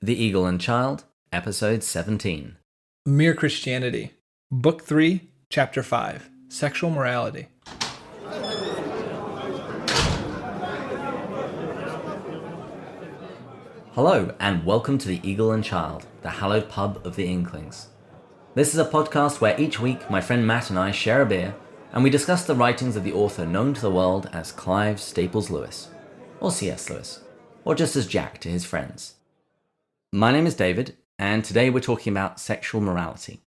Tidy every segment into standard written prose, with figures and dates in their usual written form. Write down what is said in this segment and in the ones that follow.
The Eagle and Child, Episode 17. Mere Christianity, Book 3, Chapter 5, Sexual Morality. Hello, and welcome to The Eagle and Child, the hallowed pub of the Inklings. This is a podcast where each week my friend Matt and I share a beer, and we discuss the writings of the author known to the world as Clive Staples Lewis, or C.S. Lewis, or just as Jack to his friends. My name is David, and today we're talking about sexual morality.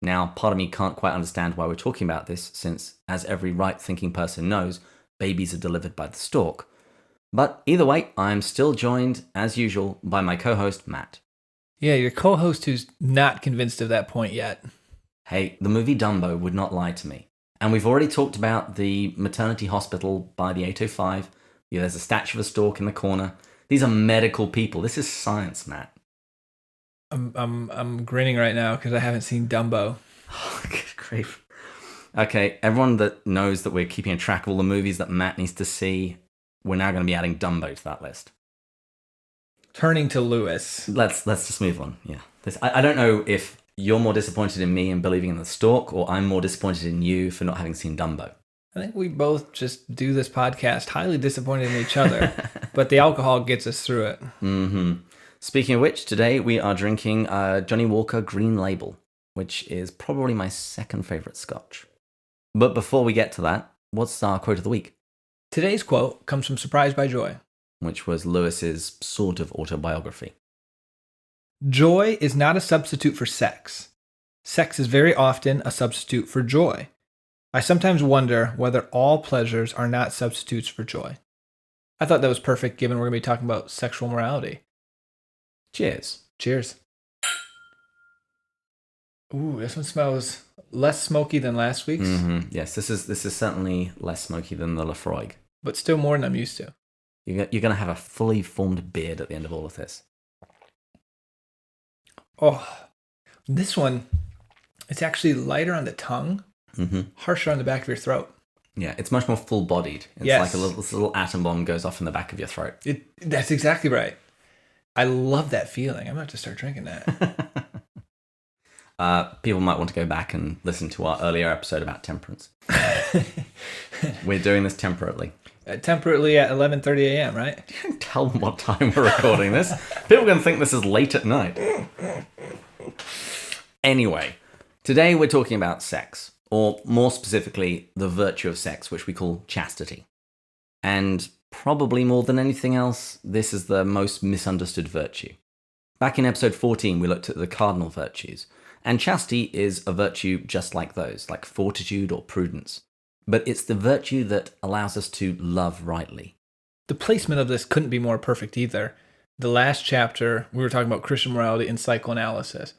Now, part of me can't quite understand why we're talking about this, since, as every right-thinking person knows, babies are delivered by the stork. But either way, I'm still joined, as usual, by my co-host, Matt. Yeah, your co-host who's not convinced of that point yet. Hey, the movie Dumbo would not lie to me. And we've already talked about the maternity hospital by the 805. Yeah, there's a statue of a stork in the corner. These are medical people. This is science, Matt. I'm grinning right now because I haven't seen Dumbo. Oh, good grief. Okay, everyone that knows that we're keeping a track of all the movies that Matt needs to see, we're now going to be adding Dumbo to that list. Turning to Lewis. Let's just move on. Yeah, I don't know if you're more disappointed in me and believing in the stork, or I'm more disappointed in you for not having seen Dumbo. I think we both just do this podcast highly disappointed in each other, but the alcohol gets us through it. Mm-hmm. Speaking of which, today we are drinking Johnny Walker Green Label, which is probably my second favourite scotch. But before we get to that, what's our quote of the week? Today's quote comes from Surprised by Joy, which was Lewis's sort of autobiography. Joy is not a substitute for sex. Sex is very often a substitute for joy. I sometimes wonder whether all pleasures are not substitutes for joy. I thought that was perfect given we're going to be talking about sexual morality. Cheers. Cheers. Ooh, this one smells less smoky than last week's. Mm-hmm. Yes, this is certainly less smoky than the Lafroig. But still more than I'm used to. You're going to have a fully formed beard at the end of all of this. Oh, this one, it's actually lighter on the tongue, harsher on the back of your throat. Yeah, it's much more full-bodied. It's like this little atom bomb goes off in the back of your throat. That's exactly right. I love that feeling. I'm about to start drinking that. People might want to go back and listen to our earlier episode about temperance. We're doing this temperately. Temperately at 11:30 a.m., right? You don't tell them what time we're recording this. People are going to think this is late at night. Anyway, today we're talking about sex, or more specifically, the virtue of sex, which we call chastity. And probably more than anything else, this is the most misunderstood virtue. Back in episode 14, we looked at the cardinal virtues, and chastity is a virtue just like those, like fortitude or prudence. But it's the virtue that allows us to love rightly. The placement of this couldn't be more perfect either. The last chapter, we were talking about Christian morality and psychoanalysis.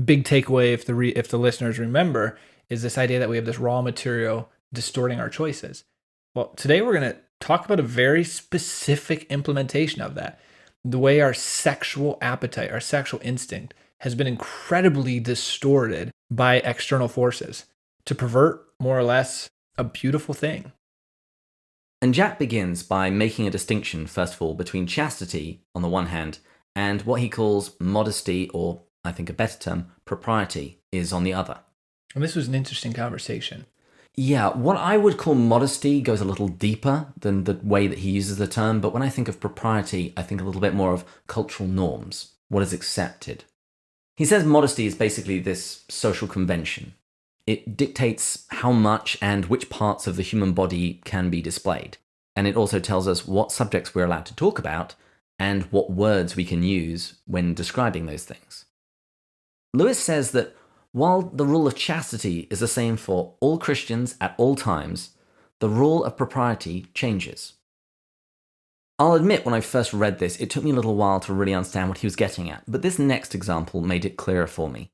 Big takeaway, if the listeners remember, is this idea that we have this raw material distorting our choices. Well, today we're going to talk about a very specific implementation of that. The way our sexual appetite, our sexual instinct, has been incredibly distorted by external forces to pervert, more or less, a beautiful thing. And Jack begins by making a distinction, first of all, between chastity, on the one hand, and what he calls modesty, or, I think a better term, propriety, is on the other. And this was an interesting conversation. Yeah, what I would call modesty goes a little deeper than the way that he uses the term, but when I think of propriety, I think a little bit more of cultural norms, what is accepted. He says modesty is basically this social convention. It dictates how much and which parts of the human body can be displayed, and it also tells us what subjects we're allowed to talk about and what words we can use when describing those things. Lewis says that while the rule of chastity is the same for all Christians at all times, the rule of propriety changes. I'll admit when I first read this, it took me a little while to really understand what he was getting at, but this next example made it clearer for me.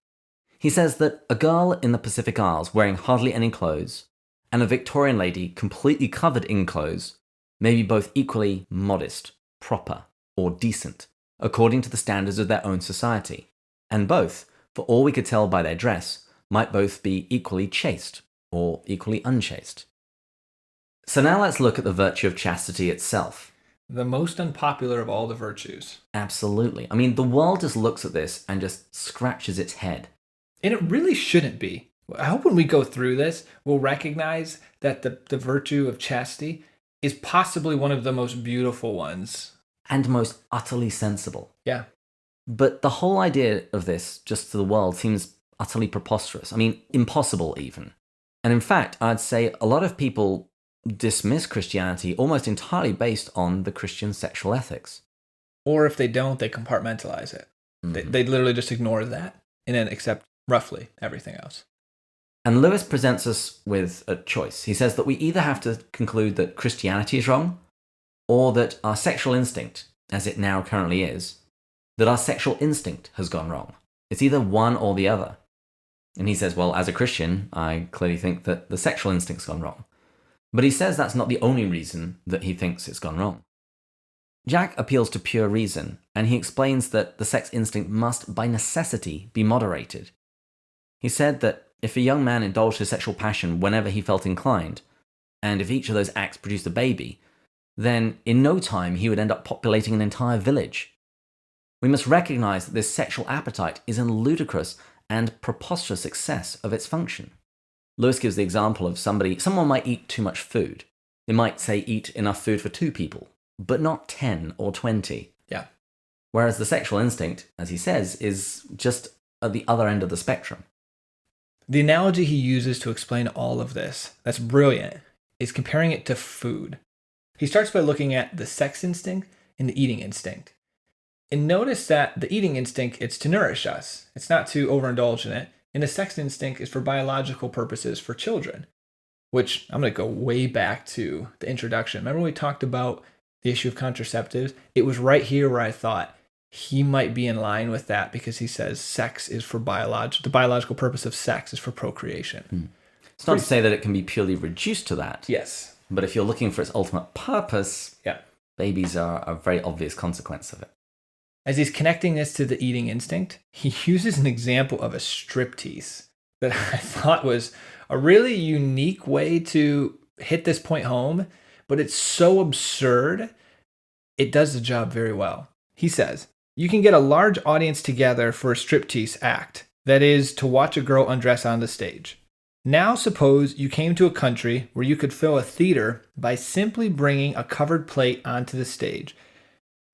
He says that a girl in the Pacific Isles wearing hardly any clothes and a Victorian lady completely covered in clothes may be both equally modest, proper, or decent, according to the standards of their own society, and both, for all we could tell by their dress, might both be equally chaste or equally unchaste. So now let's look at the virtue of chastity itself. The most unpopular of all the virtues. Absolutely. I mean, the world just looks at this and just scratches its head. And it really shouldn't be. I hope when we go through this, we'll recognize that the virtue of chastity is possibly one of the most beautiful ones. And most utterly sensible. Yeah. But the whole idea of this, just to the world, seems utterly preposterous. I mean, impossible even. And in fact, I'd say a lot of people dismiss Christianity almost entirely based on the Christian sexual ethics. Or if they don't, they compartmentalize it. Mm-hmm. They literally just ignore that and then accept roughly everything else. And Lewis presents us with a choice. He says that we either have to conclude that Christianity is wrong, or that our sexual instinct, as it now currently is, that our sexual instinct has gone wrong. It's either one or the other. And he says, well, as a Christian, I clearly think that the sexual instinct's gone wrong. But he says that's not the only reason that he thinks it's gone wrong. Jack appeals to pure reason, and he explains that the sex instinct must, by necessity, be moderated. He said that if a young man indulged his sexual passion whenever he felt inclined, and if each of those acts produced a baby, then in no time he would end up populating an entire village. We must recognize that this sexual appetite is a ludicrous and preposterous excess of its function. Lewis gives the example of someone might eat too much food. They might, say, eat enough food for 2 people, but not 10 or 20. Yeah. Whereas the sexual instinct, as he says, is just at the other end of the spectrum. The analogy he uses to explain all of this, that's brilliant, is comparing it to food. He starts by looking at the sex instinct and the eating instinct. And notice that the eating instinct, it's to nourish us. It's not to overindulge in it. And the sex instinct is for biological purposes for children, which I'm going to go way back to the introduction. Remember when we talked about the issue of contraceptives? It was right here where I thought he might be in line with that, because he says sex is for the biological purpose of sex is for procreation. It's not to say that it can be purely reduced to that. Yes. But if you're looking for its ultimate purpose, Yeah. babies are a very obvious consequence of it. As he's connecting this to the eating instinct, he uses an example of a striptease that I thought was a really unique way to hit this point home, but it's so absurd, it does the job very well. He says, you can get a large audience together for a striptease act, that is, to watch a girl undress on the stage. Now suppose you came to a country where you could fill a theater by simply bringing a covered plate onto the stage,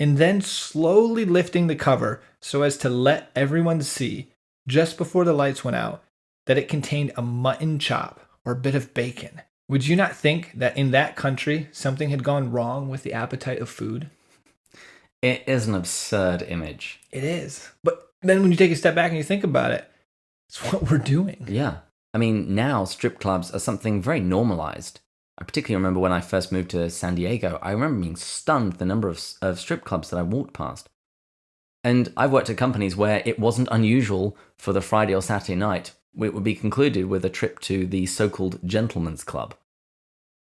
and then slowly lifting the cover so as to let everyone see, just before the lights went out, that it contained a mutton chop or a bit of bacon. Would you not think that in that country something had gone wrong with the appetite of food? It is an absurd image. It is. But then when you take a step back and you think about it, it's what we're doing. Yeah. I mean, now strip clubs are something very normalized. I particularly remember when I first moved to San Diego, I remember being stunned at the number of strip clubs that I walked past. And I've worked at companies where it wasn't unusual for the Friday or Saturday night, it would be concluded with a trip to the so-called gentleman's club,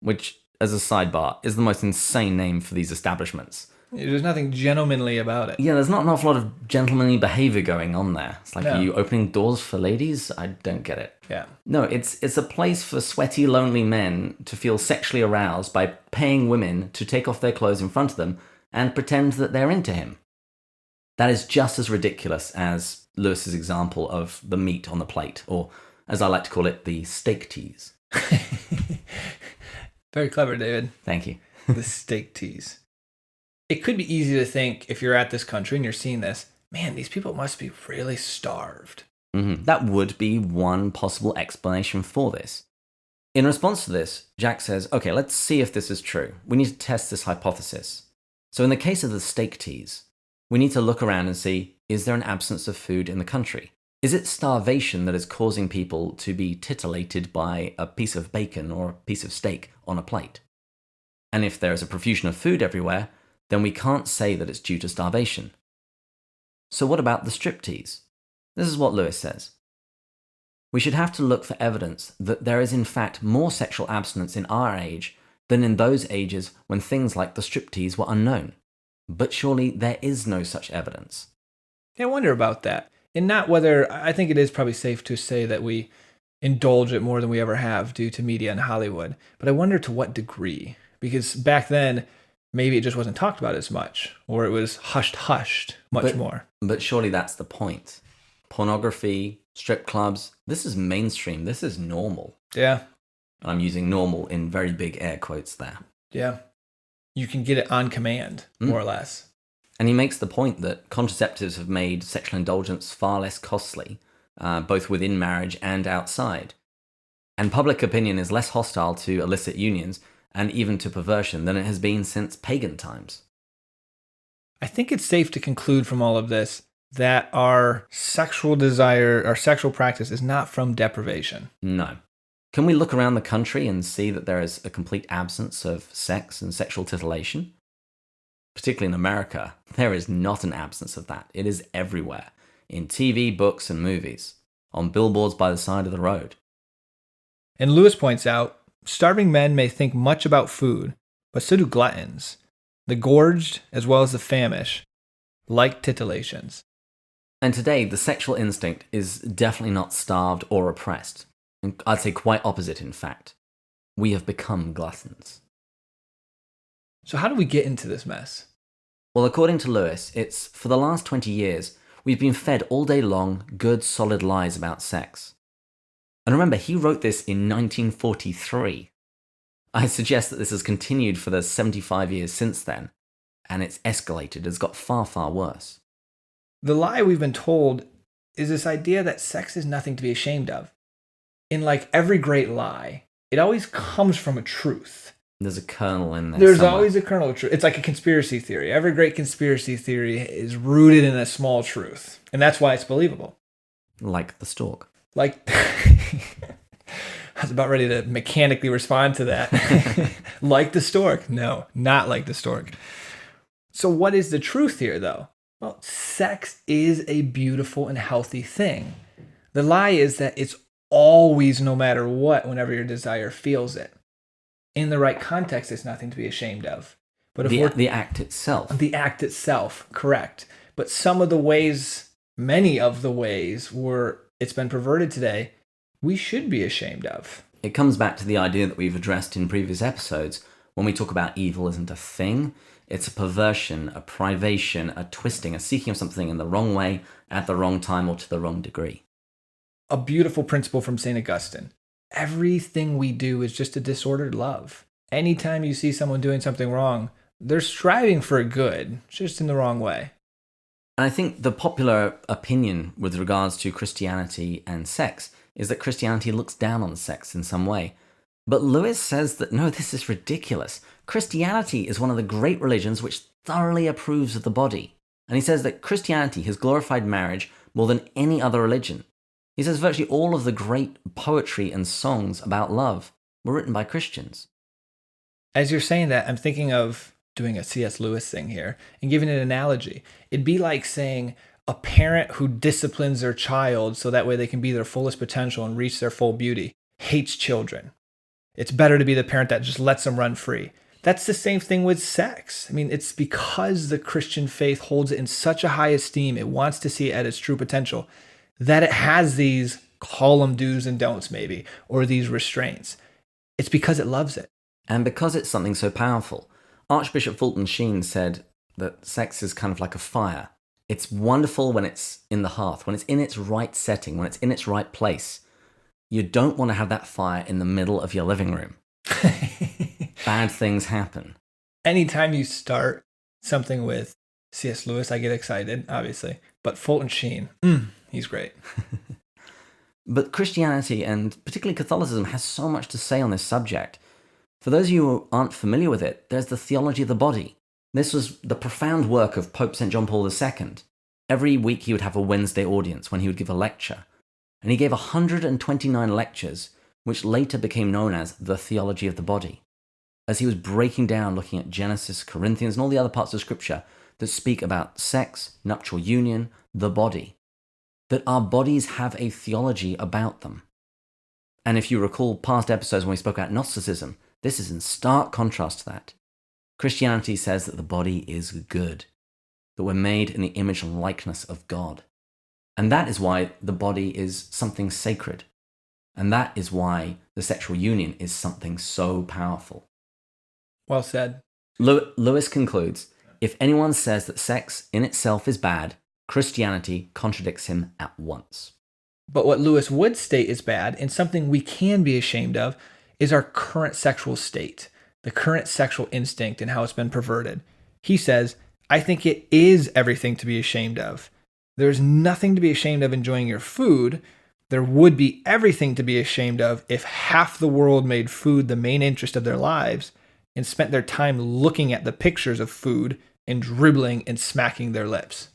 which, as a sidebar, is the most insane name for these establishments. There's nothing gentlemanly about it. Yeah, there's not an awful lot of gentlemanly behavior going on there. It's like, No. Are you opening doors for ladies? I don't get it. Yeah. No, it's a place for sweaty, lonely men to feel sexually aroused by paying women to take off their clothes in front of them and pretend that they're into him. That is just as ridiculous as Lewis's example of the meat on the plate, or as I like to call it, the steak tease. Very clever, David. Thank you. The steak tease. It could be easy to think, if you're at this country and you're seeing this, man, these people must be really starved. Mm-hmm. That would be one possible explanation for this. In response to this, Jack says, okay, let's see if this is true. We need to test this hypothesis. So in the case of the steak tease, we need to look around and see, is there an absence of food in the country? Is it starvation that is causing people to be titillated by a piece of bacon or a piece of steak on a plate? And if there is a profusion of food everywhere, then we can't say that it's due to starvation. So what about the striptease? This is what Lewis says. We should have to look for evidence that there is in fact more sexual abstinence in our age than in those ages when things like the striptease were unknown. But surely there is no such evidence. I wonder about that. And not whether, I think it is probably safe to say that we indulge it more than we ever have due to media and Hollywood. But I wonder to what degree. Because back then, maybe it just wasn't talked about as much, or it was hushed more. But surely that's the point. Pornography, strip clubs, this is mainstream. This is normal. Yeah. I'm using normal in very big air quotes there. Yeah. You can get it on command, more or less. And he makes the point that contraceptives have made sexual indulgence far less costly, both within marriage and outside. And public opinion is less hostile to illicit unions and even to perversion than it has been since pagan times. I think it's safe to conclude from all of this that our sexual desire, our sexual practice is not from deprivation. No. Can we look around the country and see that there is a complete absence of sex and sexual titillation? Particularly in America, there is not an absence of that. It is everywhere, in TV, books, and movies, on billboards by the side of the road. And Lewis points out, starving men may think much about food, but so do gluttons. The gorged, as well as the famished, like titillations. And today, the sexual instinct is definitely not starved or oppressed. And I'd say quite opposite, in fact. We have become gluttons. So how do we get into this mess? Well, according to Lewis, it's for the last 20 years, we've been fed all day long good, solid lies about sex. And remember, he wrote this in 1943. I suggest that this has continued for the 75 years since then, and it's escalated. It's got far, far worse. The lie we've been told is this idea that sex is nothing to be ashamed of. In like every great lie, it always comes from a truth. There's a kernel in there. There's somewhere. always a kernel of truth. It's like a conspiracy theory. Every great conspiracy theory is rooted in a small truth. And that's why it's believable. Like the stork. Like, I was about ready to mechanically respond to that. Like the stork. No, not like the stork. So what is the truth here, though? Well, sex is a beautiful and healthy thing. The lie is that it's always, no matter what, whenever your desire feels it. In the right context, it's nothing to be ashamed of. But if the act itself. The act itself, correct. But some of the ways, many of the ways where it's been perverted today, we should be ashamed of. It comes back to the idea that we've addressed in previous episodes when we talk about evil isn't a thing. It's a perversion, a privation, a twisting, a seeking of something in the wrong way, at the wrong time, or to the wrong degree. A beautiful principle from St. Augustine. Everything we do is just a disordered love. Anytime you see someone doing something wrong, they're striving for a good, just in the wrong way. And I think the popular opinion with regards to Christianity and sex is that Christianity looks down on sex in some way. But Lewis says that no, this is ridiculous. Christianity is one of the great religions which thoroughly approves of the body. And he says that Christianity has glorified marriage more than any other religion. He says virtually all of the great poetry and songs about love were written by Christians. As you're saying that, I'm thinking of doing a C.S. Lewis thing here and giving an analogy. It'd be like saying a parent who disciplines their child so that way they can be their fullest potential and reach their full beauty hates children. It's better to be the parent that just lets them run free. That's the same thing with sex. I mean, it's because the Christian faith holds it in such a high esteem, it wants to see it at its true potential, that it has these, call them do's and don'ts maybe, or these restraints. It's because it loves it. And because it's something so powerful. Archbishop Fulton Sheen said that sex is kind of like a fire. It's wonderful when it's in the hearth, when it's in its right setting, when it's in its right place. You don't want to have that fire in the middle of your living room. Bad things happen. Anytime you start something with C.S. Lewis, I get excited, obviously. But Fulton Sheen, he's great. But Christianity, and particularly Catholicism, has so much to say on this subject. For those of you who aren't familiar with it, there's the Theology of the Body. This was the profound work of Pope St. John Paul II. Every week he would have a Wednesday audience when he would give a lecture. And he gave 129 lectures, which later became known as the Theology of the Body, as he was breaking down, looking at Genesis, Corinthians, and all the other parts of Scripture that speak about sex, nuptial union, the body, that our bodies have a theology about them. And if you recall past episodes when we spoke about Gnosticism, this is in stark contrast to that. Christianity says that the body is good, that we're made in the image and likeness of God. And that is why the body is something sacred. And that is why the sexual union is something so powerful. Well said. Lewis concludes, if anyone says that sex in itself is bad, Christianity contradicts him at once. But what Lewis would state is bad, and something we can be ashamed of, is our current sexual state, the current sexual instinct and how it's been perverted. He says, I think it is everything to be ashamed of. There's nothing to be ashamed of enjoying your food. There would be everything to be ashamed of if half the world made food the main interest of their lives and spent their time looking at the pictures of food and dribbling and smacking their lips.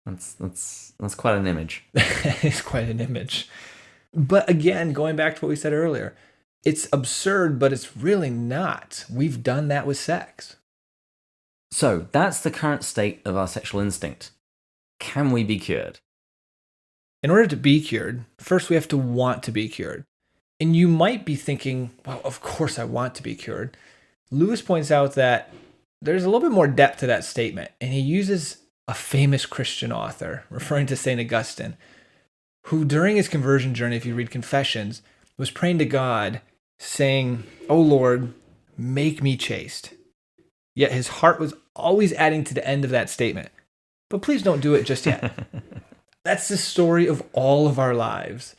That's quite an image. It's quite an image. But again, going back to what we said earlier, it's absurd, but it's really not. We've done that with sex. So that's the current state of our sexual instinct. Can we be cured? In order to be cured, first we have to want to be cured. And you might be thinking, well, of course I want to be cured. Lewis points out that there's a little bit more depth to that statement, and he uses a famous Christian author, referring to St. Augustine, who during his conversion journey, if you read Confessions, was praying to God, saying, "O Lord, make me chaste." Yet his heart was always adding to the end of that statement, "But please don't do it just yet." That's the story of all of our lives.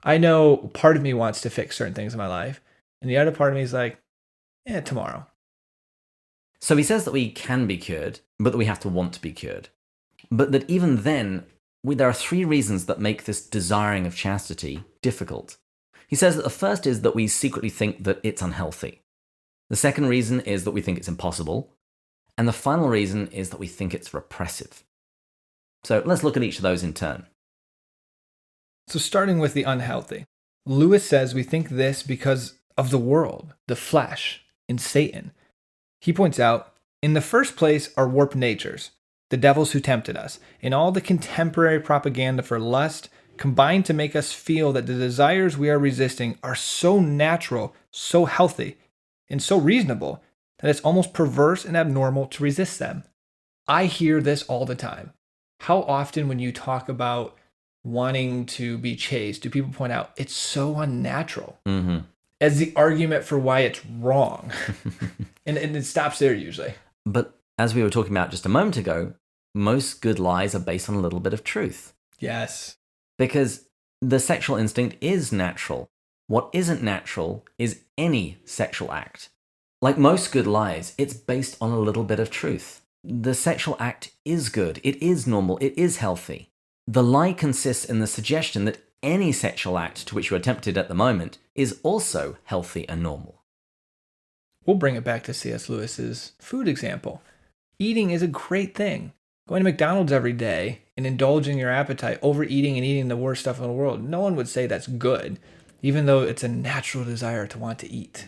I know part of me wants to fix certain things in my life, and the other part of me is like, tomorrow. So he says that we can be cured, but that we have to want to be cured. But that even then, there are three reasons that make this desiring of chastity difficult. He says that the first is that we secretly think that it's unhealthy. The second reason is that we think it's impossible. And the final reason is that we think it's repressive. So let's look at each of those in turn. So starting with the unhealthy, Lewis says we think this because of the world, the flesh, and Satan. He points out, in the first place, our warped natures, the devils who tempted us, and all the contemporary propaganda for lust combine to make us feel that the desires we are resisting are so natural, so healthy, and so reasonable that it's almost perverse and abnormal to resist them. I hear this all the time. How often when you talk about wanting to be chaste, do people point out it's so unnatural as the argument for why it's wrong? and it stops there usually. But as we were talking about just a moment ago, most good lies are based on a little bit of truth. Yes. Because the sexual instinct is natural. What isn't natural is any sexual act. Like most good lies, it's based on a little bit of truth. The sexual act is good, it is normal, it is healthy. The lie consists in the suggestion that any sexual act to which you are tempted at the moment is also healthy and normal. We'll bring it back to C.S. Lewis's food example. Eating is a great thing. Going to McDonald's every day and indulging your appetite, overeating and eating the worst stuff in the world, no one would say that's good, even though it's a natural desire to want to eat.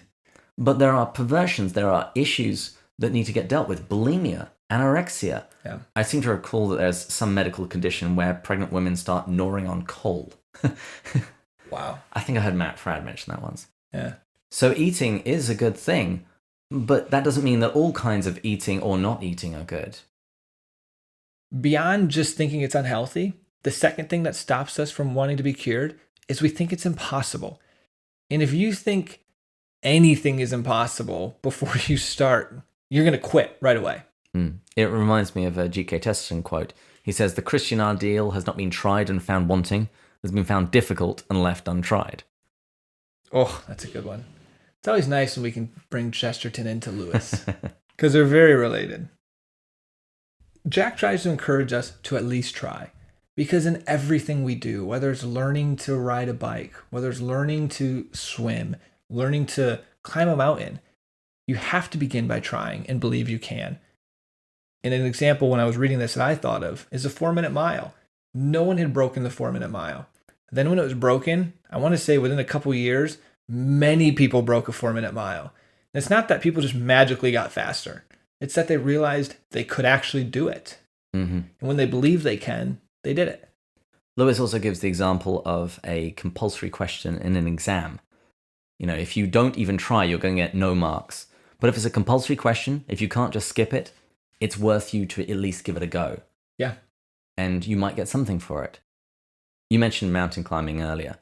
But there are perversions, there are issues that need to get dealt with. Bulimia, anorexia. Yeah. I seem to recall that there's some medical condition where pregnant women start gnawing on coal. Wow. I think I heard Matt Fradd mention that once. Yeah. So eating is a good thing, but that doesn't mean that all kinds of eating or not eating are good. Beyond just thinking it's unhealthy, the second thing that stops us from wanting to be cured is we think it's impossible. And if you think anything is impossible before you start, you're going to quit right away. It reminds me of a G.K. Chesterton quote. He says, "The Christian ideal has not been tried and found wanting, it has been found difficult and left untried." Oh, that's a good one. It's always nice when we can bring Chesterton into Lewis, because they're very related. Jack tries to encourage us to at least try, because in everything we do, whether it's learning to ride a bike, whether it's learning to swim, learning to climb a mountain, you have to begin by trying and believe you can. And an example when I was reading this that I thought of is a 4-minute mile. No one had broken the 4-minute mile. Then when it was broken, I want to say within a couple years, many people broke a 4-minute mile. And it's not that people just magically got faster. It's that they realized they could actually do it. And when they believe they can, they did it. Lewis also gives the example of a compulsory question in an exam. You know, if you don't even try, you're going to get no marks. But if it's a compulsory question, if you can't just skip it, it's worth you to at least give it a go. Yeah. And you might get something for it. You mentioned mountain climbing earlier.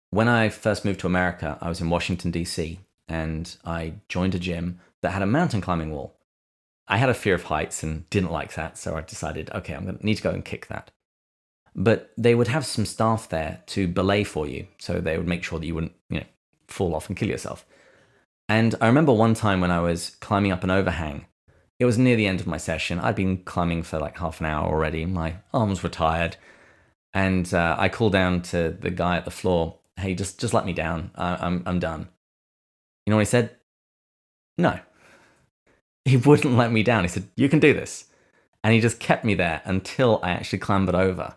When I first moved to America, I was in Washington, D.C., and I joined a gym that had a mountain climbing wall. I had a fear of heights and didn't like that, so I decided, okay, I'm going to need to go and kick that. But they would have some staff there to belay for you, so they would make sure that you wouldn't, fall off and kill yourself. And I remember one time when I was climbing up an overhang, it was near the end of my session. I'd been climbing for like half an hour already. My arms were tired. And I called down to the guy at the floor, hey, just let me down. I'm done. You know what he said? No. He wouldn't let me down. He said, you can do this. And he just kept me there until I actually clambered over.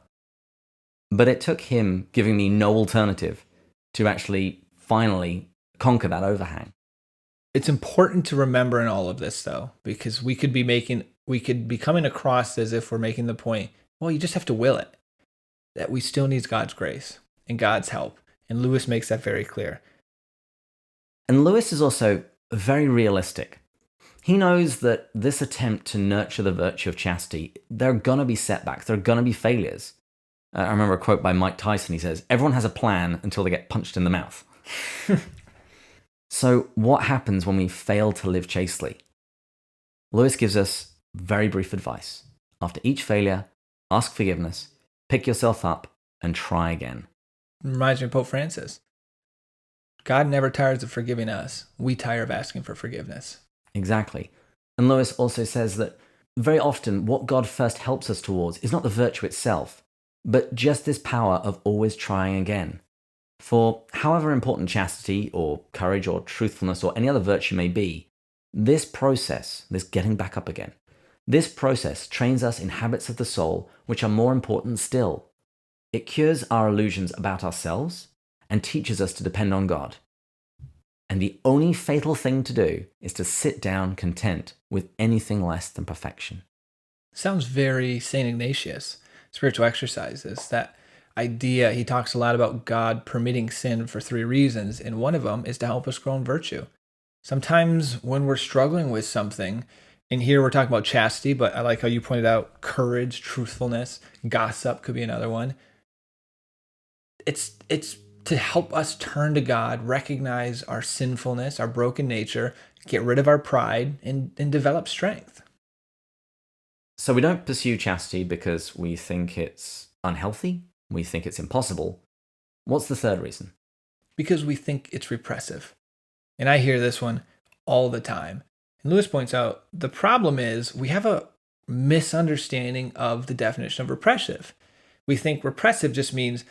But it took him giving me no alternative to actually finally conquer that overhang. It's important to remember in all of this, though, because we could be coming across as if we're making the point, well, you just have to will it, that we still need God's grace and God's help. And Lewis makes that very clear. And Lewis is also very realistic. He knows that this attempt to nurture the virtue of chastity, there are going to be setbacks, there are going to be failures. I remember a quote by Mike Tyson. He says, everyone has a plan until they get punched in the mouth. So what happens when we fail to live chastely? Lewis gives us very brief advice. After each failure, ask forgiveness, pick yourself up, and try again. Reminds me of Pope Francis. God never tires of forgiving us. We tire of asking for forgiveness. Exactly. And Lewis also says that very often what God first helps us towards is not the virtue itself, but just this power of always trying again. For however important chastity or courage or truthfulness or any other virtue may be, this process, this getting back up again, this process trains us in habits of the soul which are more important still. It cures our illusions about ourselves and teaches us to depend on God. And the only fatal thing to do is to sit down content with anything less than perfection. Sounds very St. Ignatius, spiritual exercises. That idea, he talks a lot about God permitting sin for 3 reasons, and one of them is to help us grow in virtue. Sometimes when we're struggling with something, and here we're talking about chastity, but I like how you pointed out courage, truthfulness, gossip could be another one. It's to help us turn to God, recognize our sinfulness, our broken nature, get rid of our pride, and develop strength. So we don't pursue chastity because we think it's unhealthy, we think it's impossible. What's the third reason? Because we think it's repressive. And I hear this one all the time. And Lewis points out the problem is we have a misunderstanding of the definition of repressive. We think repressive just means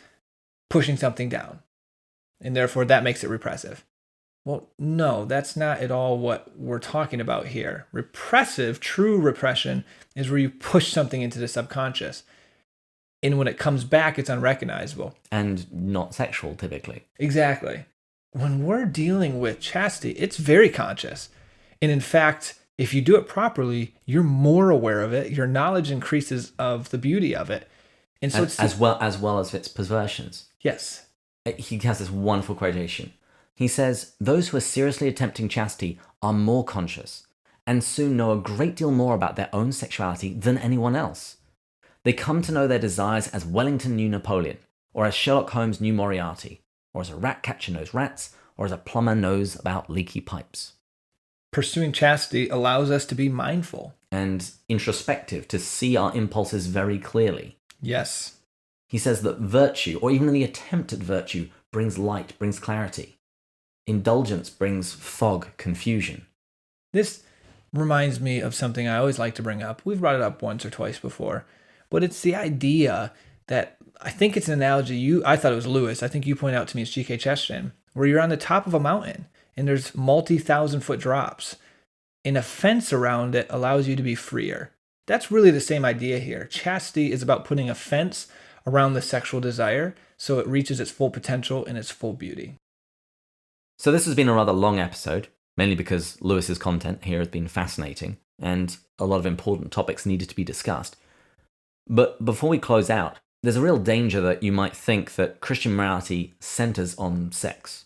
pushing something down, and therefore that makes it repressive. Well, no, that's not at all what we're talking about here. Repressive, true repression, is where you push something into the subconscious. And when it comes back, it's unrecognizable. And not sexual, typically. Exactly. When we're dealing with chastity, it's very conscious. And in fact, if you do it properly, you're more aware of it. Your knowledge increases of the beauty of it. And so it's as well as its perversions. Yes. He has this wonderful quotation. He says, those who are seriously attempting chastity are more conscious and soon know a great deal more about their own sexuality than anyone else. They come to know their desires as Wellington knew Napoleon, or as Sherlock Holmes knew Moriarty, or as a rat catcher knows rats, or as a plumber knows about leaky pipes. Pursuing chastity allows us to be mindful. And introspective, to see our impulses very clearly. Yes. He says that virtue, or even the attempt at virtue, brings light, brings clarity. Indulgence brings fog, confusion. This reminds me of something I always like to bring up. We've brought it up once or twice before, but it's the idea that I think it's an analogy I thought it was Lewis. I think you pointed out to me it's G.K. Chesterton, where you're on the top of a mountain and there's multi-1,000-foot drops, and a fence around it allows you to be freer. That's really the same idea here. Chastity is about putting a fence around the sexual desire so it reaches its full potential and its full beauty. So this has been a rather long episode, mainly because Lewis's content here has been fascinating and a lot of important topics needed to be discussed. But before we close out, there's a real danger that you might think that Christian morality centers on sex.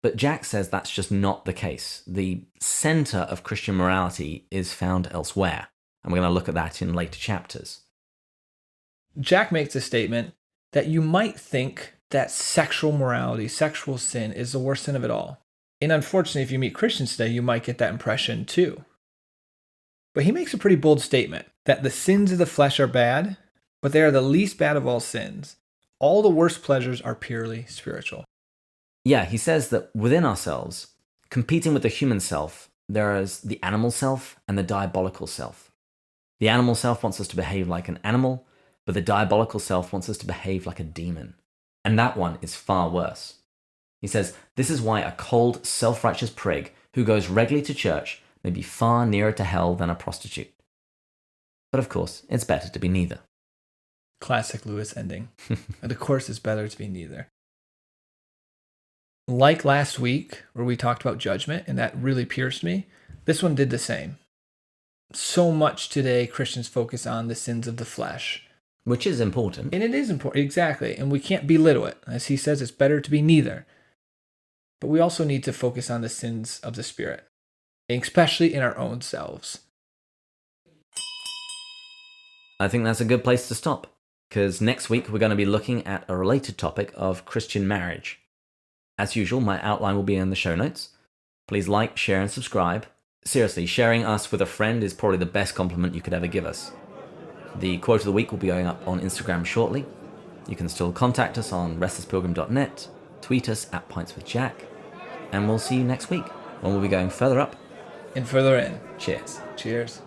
But Jack says that's just not the case. The center of Christian morality is found elsewhere, and we're going to look at that in later chapters. Jack makes a statement that you might think that sexual morality, sexual sin, is the worst sin of it all. And unfortunately, if you meet Christians today, you might get that impression too. But he makes a pretty bold statement that the sins of the flesh are bad, but they are the least bad of all sins. All the worst pleasures are purely spiritual. Yeah, he says that within ourselves, competing with the human self, there is the animal self and the diabolical self. The animal self wants us to behave like an animal, but the diabolical self wants us to behave like a demon. And that one is far worse. He says, this is why a cold, self-righteous prig who goes regularly to church may be far nearer to hell than a prostitute. But of course, it's better to be neither. Classic Lewis ending. And of course, it's better to be neither. Like last week, where we talked about judgment, and that really pierced me, this one did the same. So much today, Christians focus on the sins of the flesh. Which is important. And it is important, exactly. And we can't belittle it. As he says, it's better to be neither. But we also need to focus on the sins of the Spirit, especially in our own selves. I think that's a good place to stop, because next week we're going to be looking at a related topic of Christian marriage. As usual, my outline will be in the show notes. Please like, share, and subscribe. Seriously, sharing us with a friend is probably the best compliment you could ever give us. The quote of the week will be going up on Instagram shortly. You can still contact us on restlesspilgrim.net, tweet us at pintswithjack, and we'll see you next week when we'll be going further up And further in. Cheers. Cheers.